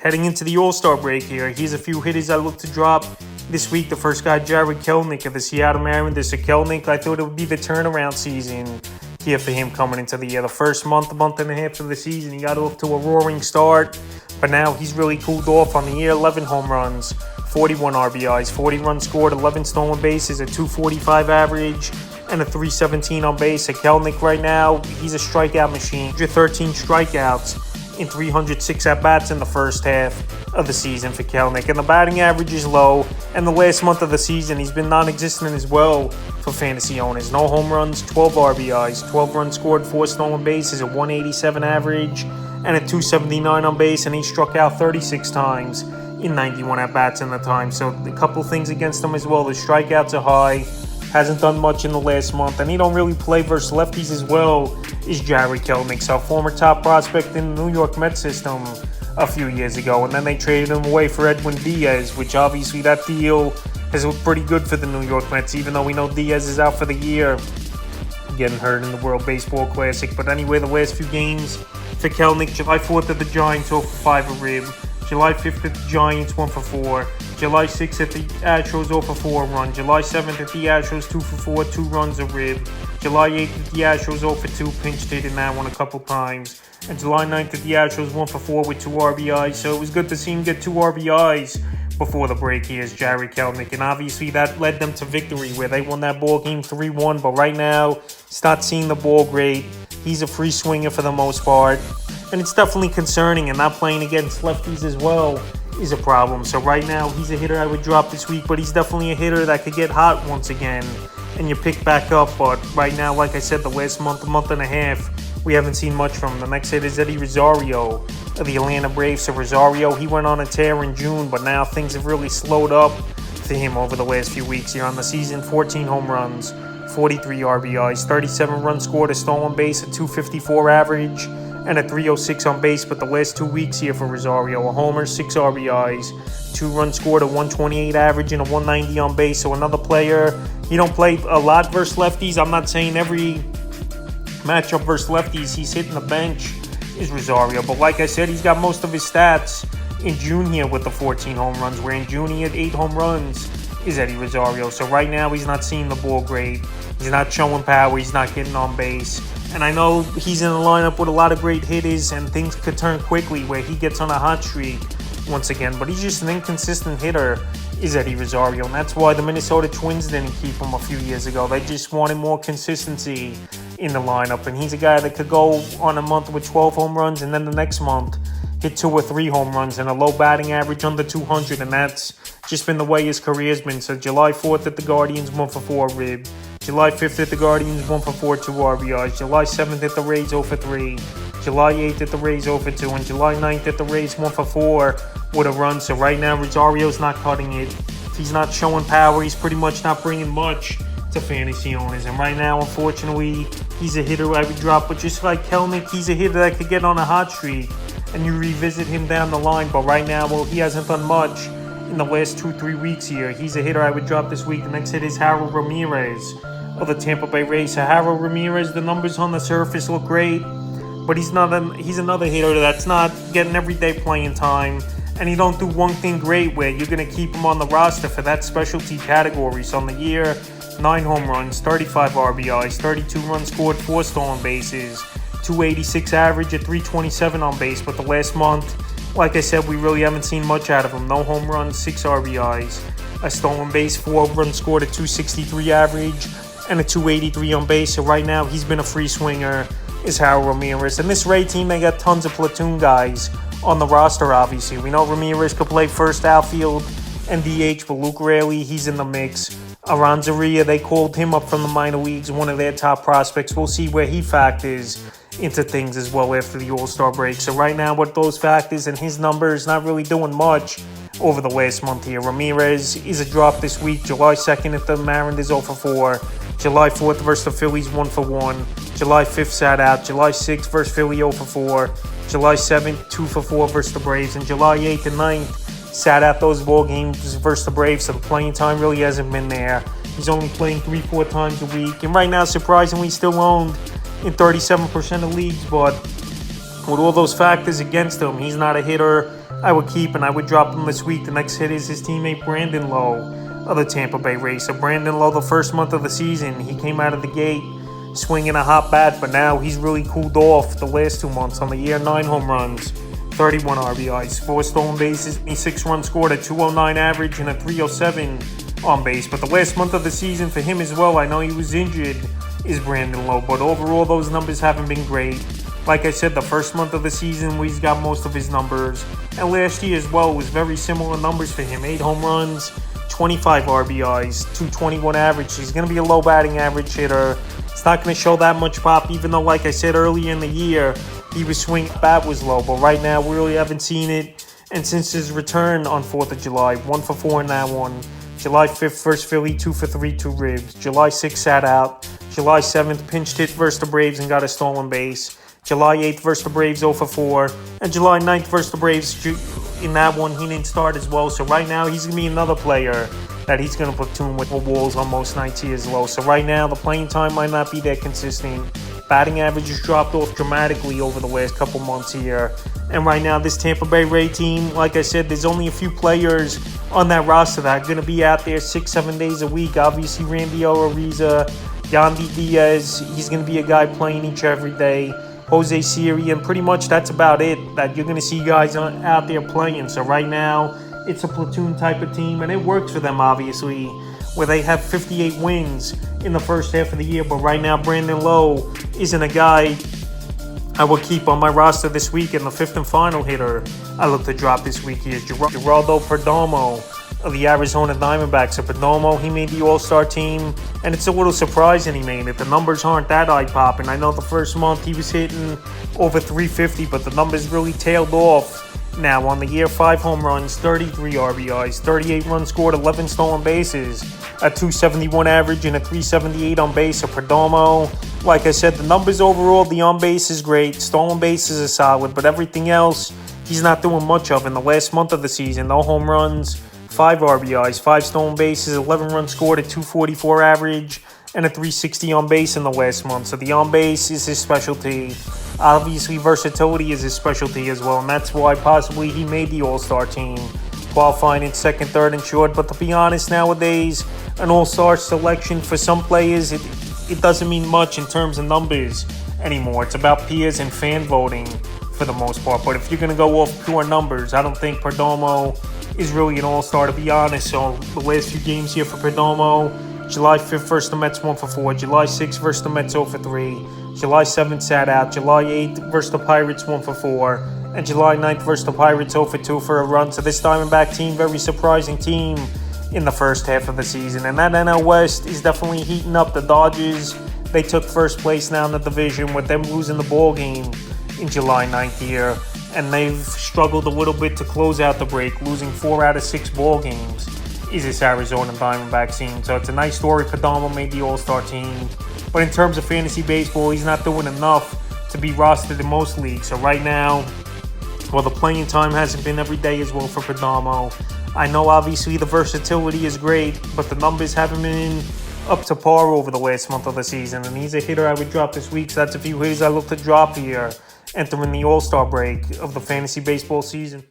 Heading into the All-Star break here, here's a few hitters I look to drop this week. The first guy, Jarred Kelenic of the Seattle Mariners. So Kelenic, I thought it would be the turnaround season here for him coming into the year. The first month and a half of the season, he got off to a roaring start, but now he's really cooled off on the year. 11 home runs, 41 RBIs, 40 runs scored, 11 stolen bases, a 245 average, and a 317 on base. So Kelenic right now, he's a strikeout machine. 13 strikeouts in 306 at-bats in the first half of the season for Kelenic. And the batting average is low, and the last month of the season, he's been non-existent as well for fantasy owners. No home runs, 12 RBIs, 12 runs scored, 4 stolen bases, a 187 average, and a 279 on base, and he struck out 36 times in 91 at-bats in the time. So a couple things against him as well. The strikeouts are high. Hasn't done much in the last month, and he don't really play versus lefties as well as Jarred Kelenic. So a former top prospect in the New York Mets system a few years ago, and then they traded him away for Edwin Diaz, which obviously that deal has looked pretty good for the New York Mets, even though we know Diaz is out for the year, getting hurt in the World Baseball Classic. But anyway, the last few games for Kelenic: July 4th at the Giants, 0 for 5 a rib. July 5th at the Giants, 1 for 4. July 6th at the Astros, 0 for 4 run. July 7th at the Astros, 2 for 4, 2 runs a rib. July 8th at the Astros, 0 for 2, pinched hit in that one a couple times. And July 9th at the Astros, 1 for 4 with 2 RBIs. So it was good to see him get 2 RBIs before the break here as Jarred Kelenic. And obviously that led them to victory where they won that ball game 3-1. But right now, he's not seeing the ball great. He's a free swinger for the most part. And it's definitely concerning, and not playing against lefties as well is a problem. So right now, he's a hitter I would drop this week, but he's definitely a hitter that could get hot once again, and you pick back up. But right now, like I said, the last month and a half, we haven't seen much from him. The next hit is Rosario of the Atlanta Braves. So Rosario, he went on a tear in June, but now things have really slowed up for him over the last few weeks here on the season. 14 home runs, 43 RBIs, 37 runs scored, a stolen base, a 254 average, and a 306 on base. But the last 2 weeks here for Rosario, a homer, 6 RBIs, 2 runs scored, a 128 average, and a 190 on base. So another player, he don't play a lot versus lefties. I'm not saying every matchup versus lefties he's hitting the bench is Rosario. But like I said, he's got most of his stats in June here with the 14 home runs, where in June he had 8 home runs is Rosario. So right now he's not seeing the ball great. He's not showing power. He's not getting on base. And I know he's in a lineup with a lot of great hitters, and things could turn quickly where he gets on a hot streak once again. But he's just an inconsistent hitter, is Rosario. And that's why the Minnesota Twins didn't keep him a few years ago. They just wanted more consistency in the lineup. And he's a guy that could go on a month with 12 home runs, and then the next month hit 2 or 3 home runs and a low batting average under 200. And that's just been the way his career has been. So July 4th at the Guardians, 1 for 4 rib. July 5th at the Guardians, 1 for 4, 2 RBIs. July 7th at the Rays, 0 for 3. July 8th at the Rays, 0 for 2. And July 9th at the Rays, 1 for 4 with a run. So right now, Rosario's not cutting it. If he's not showing power, he's pretty much not bringing much to fantasy owners. And right now, unfortunately, he's a hitter I would drop. But just like Kelenic, he's a hitter that could get on a hot streak, and you revisit him down the line. But right now, well, he hasn't done much in the last 2-3 weeks here. He's a hitter I would drop this week. The next hit is Ramirez of the Tampa Bay Rays. So Ramirez, the numbers on the surface look great, but he's another hitter that's not getting everyday playing time, and he don't do one thing great where you're going to keep him on the roster for that specialty category. So on the year, 9 home runs, 35 RBIs, 32 runs scored, 4 stolen bases, 286 average, a 327 on base. But the last month, like I said, we really haven't seen much out of him. No home runs, 6 RBIs, a stolen base, 4 runs scored, a 263 average, and a 283 on base. So right now, he's been a free swinger, is Ramirez. And this Ray team, they got tons of platoon guys on the roster, obviously. We know Ramirez could play first outfield and DH, but Luke Raley, he's in the mix. Aranzaria, they called him up from the minor leagues, one of their top prospects. We'll see where he factors into things as well after the All-Star break. So right now, with those factors and his numbers, not really doing much over the last month here. Ramirez is a drop this week. July 2nd at the Mariners, 0 for 4. July 4th versus the Phillies, 1 for 1. July 5th sat out. July 6th versus Philly, 0 for 4. July 7th, 2 for 4 versus the Braves. And July 8th and 9th sat out those ball games versus the Braves. So the playing time really hasn't been there. He's only playing 3-4 times a week. And right now, surprisingly, still owned in 37% of leagues. But with all those factors against him, he's not a hitter I would keep, and I would drop him this week. The next hit is his teammate Brandon Lowe of the Tampa Bay Rays. So Brandon Lowe, the first month of the season, he came out of the gate swinging a hot bat, but now he's really cooled off the last 2 months on the year. 9 home runs, 31 RBIs, 4 stolen bases, 6 runs scored, a 209 average, and a 307 on base. But the last month of the season for him as well, I know he was injured, is Brandon Lowe, but overall those numbers haven't been great. Like I said, the first month of the season where he's got most of his numbers, and last year as well was very similar numbers for him. 8 home runs, 25 RBIs, 221 average. He's going to be a low batting average hitter. It's not going to show that much pop, even though, like I said earlier in the year, he was swinging, bat was low. But right now, we really haven't seen it. And since his return on 4th of July, 1 for 4 in that one. July 5th versus Philly, 2 for 3, 2 ribs. July 6th sat out. July 7th pinched hit versus the Braves and got a stolen base. July 8th versus the Braves, 0 for 4. And July 9th versus the Braves, in that one, he didn't start as well. So right now, he's going to be another player that he's going to platoon with the Wolves on most nights he is low. So right now, the playing time might not be that consistent. Batting average has dropped off dramatically over the last couple months here. And right now, this Tampa Bay Ray team, like I said, there's only a few players on that roster that are going to be out there 6-7 days a week. Obviously, Randy Ariza, Yandy Diaz, he's going to be a guy playing each every day. Jose Siri, and pretty much that's about it that you're going to see guys out there playing. So right now, it's a platoon type of team, and it works for them, obviously, where they have 58 wins in the first half of the year. But right now, Brandon Lowe isn't a guy I will keep on my roster this week. And the 5th and final hitter I look to drop this week here is Geraldo Perdomo of the Arizona Diamondbacks. So Perdomo, he made the All-Star team, and it's a little surprising he made it. The numbers aren't that eye-popping. I know the first month he was hitting over 350, but the numbers really tailed off. Now, on the year, 5 home runs, 33 RBIs, 38 runs scored, 11 stolen bases, a 271 average, and a 378 on base. So Perdomo, like I said, the numbers overall, the on base is great, stolen bases are solid, but everything else, he's not doing much of in the last month of the season. No home runs, 5 RBIs, 5 stolen bases, 11 runs scored, a 244 average, and a 360 on base in the last month. So the on base is his specialty. Obviously, versatility is his specialty as well, and that's why possibly he made the All-Star team, qualifying in 2nd, 3rd, and short. But to be honest, nowadays, an All-Star selection for some players, it doesn't mean much in terms of numbers anymore. It's about peers and fan voting for the most part. But if you're going to go off pure numbers, I don't think Perdomo is really an All-Star, to be honest. So the last few games here for Perdomo, July 5th versus the Mets, 1 for 4. July 6th versus the Mets, 0 for 3. July 7th sat out. July 8th versus the Pirates, 1 for 4. And July 9th versus the Pirates, 0 for 2 for a run. So this Diamondback team, very surprising team in the first half of the season. And that NL West is definitely heating up. The Dodgers, they took first place now in the division with them losing the ball game in July 9th here. And they've struggled a little bit to close out the break, losing 4 out of 6 ball games is this Arizona Diamondbacks team. So it's a nice story. Perdomo made the All-Star team. But in terms of fantasy baseball, he's not doing enough to be rostered in most leagues. So right now, well, the playing time hasn't been every day as well for Perdomo. I know obviously the versatility is great, but the numbers haven't been up to par over the last month of the season. And he's a hitter I would drop this week. So that's a few hitters I look to drop here entering the All-Star break of the fantasy baseball season.